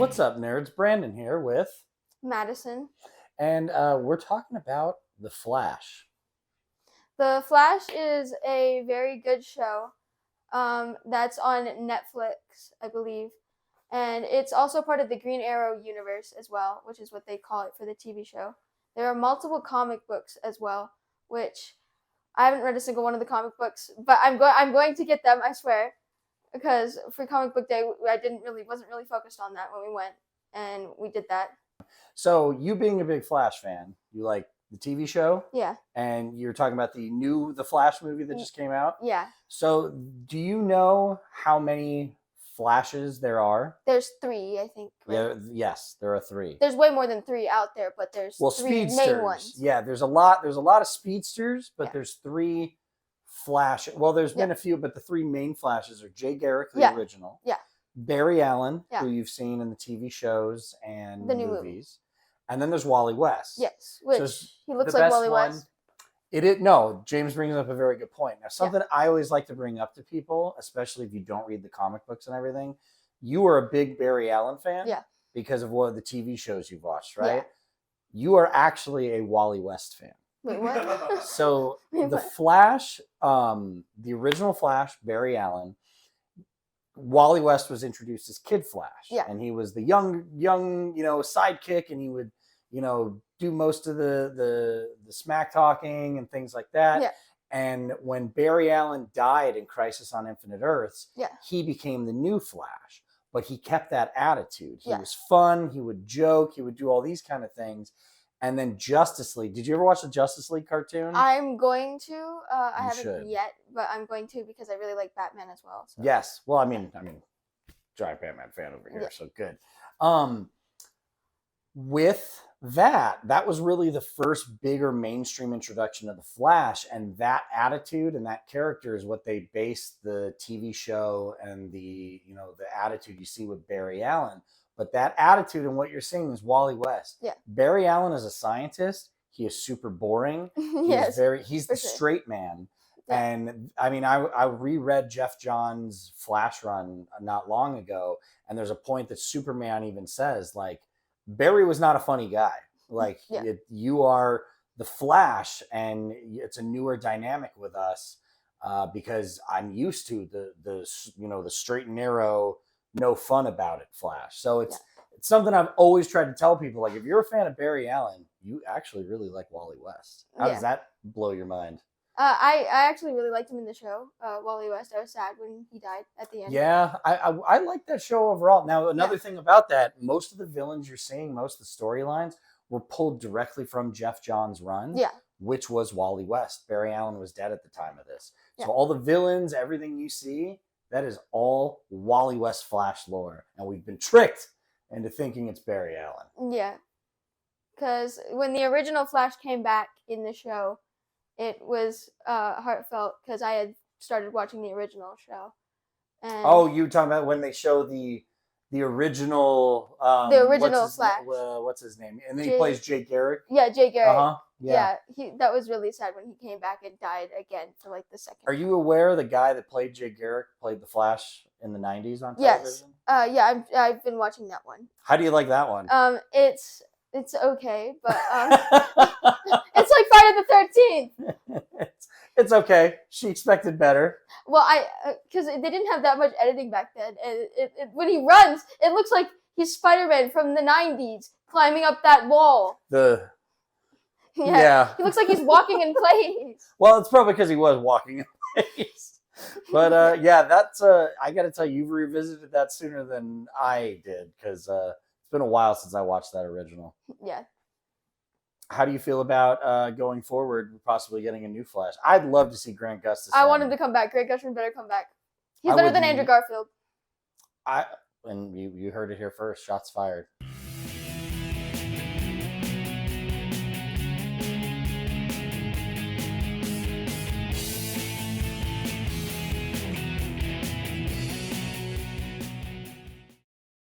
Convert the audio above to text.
What's up, nerds? Brandon here with, Madisson. and we're talking about The Flash. The Flash is a very good show that's on Netflix, I believe. And it's also part of the Green Arrow universe as well, which is what they call it for the TV show. There are multiple comic books as well, which I haven't read a single one of the comic books, but I'm going to get them, I swear, because for Comic Book Day, wasn't really focused on that when we went, and we did that. So, you being a big Flash fan, you like the TV show? Yeah. And you're talking about the Flash movie that just came out? Yeah. So, do you know how many Flashes there are? There's 3, I think. Right? Yes, there are 3. There's way more than 3 out there, but there's 3 main ones. Yeah, there's a lot of speedsters, but Yeah. there's 3 Flash. Well, there's been a few, but the 3 main Flashes are Jay Garrick, the original. Yeah. Barry Allen, who you've seen in the TV shows and the new movies. Movie. And then there's Wally West. Yes, which he looks like Wally West. No, James brings up a very good point. Now, something I always like to bring up to people, especially if you don't read the comic books and everything, you are a big Barry Allen fan because of what the TV shows you've watched, right? Yeah. You are actually a Wally West fan. Wait, what? So the Flash, the original Flash, Barry Allen, Wally West was introduced as Kid Flash. Yeah. And he was the young, sidekick, and he would, do most of the smack talking and things like that. Yeah. And when Barry Allen died in Crisis on Infinite Earths, he became the new Flash. But he kept that attitude. He was fun. He would joke. He would do all these kind of things. And then Justice League. Did you ever watch the Justice League cartoon? I'm going to. I haven't yet, but I'm going to because I really like Batman as well. So. Yes. Well, I mean, giant Batman fan over here, so good. With that was really the first bigger mainstream introduction of the Flash, and that attitude and that character is what they based the TV show and the attitude you see with Barry Allen. But that attitude and what you're seeing is Wally West. Yeah. Barry Allen is a scientist. He is super boring. Yes. He's the straight man. Yeah. And I reread Jeff Johns' Flash run not long ago, and there's a point that Superman even says, like, Barry was not a funny guy. Like, you are the Flash, and it's a newer dynamic with us because I'm used to the straight and narrow, no fun about it Flash. So it's something I've always tried to tell people. Like, if you're a fan of Barry Allen, you actually really like Wally West. How does that blow your mind? I actually really liked him in the show, Wally West. I was sad when he died at the end. Yeah, I like that show overall. Now, another thing about that, most of the villains you're seeing, most of the storylines were pulled directly from Jeff Johns' run, which was Wally West. Barry Allen was dead at the time of this. So all the villains, everything you see, that is all Wally West Flash lore. And we've been tricked into thinking it's Barry Allen. Yeah. Because when the original Flash came back in the show, it was heartfelt because I had started watching the original show. And you were talking about when they show the original... Flash. What's his name? And then he plays Jay Garrick? Yeah, Jay Garrick. Uh-huh. Yeah, that was really sad when he came back and died again for like the second time. Are you aware the guy that played Jay Garrick played the Flash in the 90s on television? Yes. I've been watching that one. How do you like that one? It's okay, but it's like Friday the 13th. It's okay. She expected better. Well, because they didn't have that much editing back then, and when he runs, it looks like he's Spider-Man from the 90s climbing up that wall. Yeah. He looks like he's walking in place. Well, it's probably because he was walking in place. But that's I got to tell you, you've revisited that sooner than I did because it's been a while since I watched that original. Yeah. How do you feel about going forward, possibly getting a new Flash? I'd love to see Grant Gustin. I want him to come back. Grant Gustin better come back. He's better than Andrew Garfield. And you heard it here first. Shots fired.